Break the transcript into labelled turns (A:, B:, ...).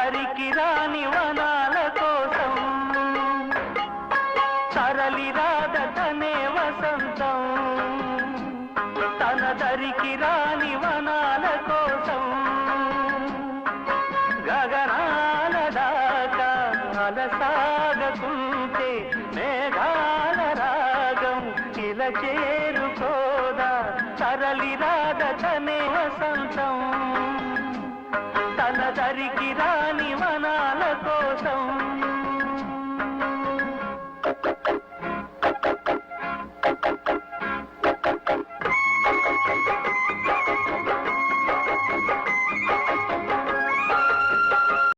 A: దరికి రాని వనాల కోసం తరలి రాదతనే వసంతం తన దరికి రాని వనాల కోసం గగనాల దాకా అలసాగకుంటే మేఘాల రాగం ఇలా చేరుకోదా తరలి రాదతనే వసంతం తన దరికి రాని వనాల కోసం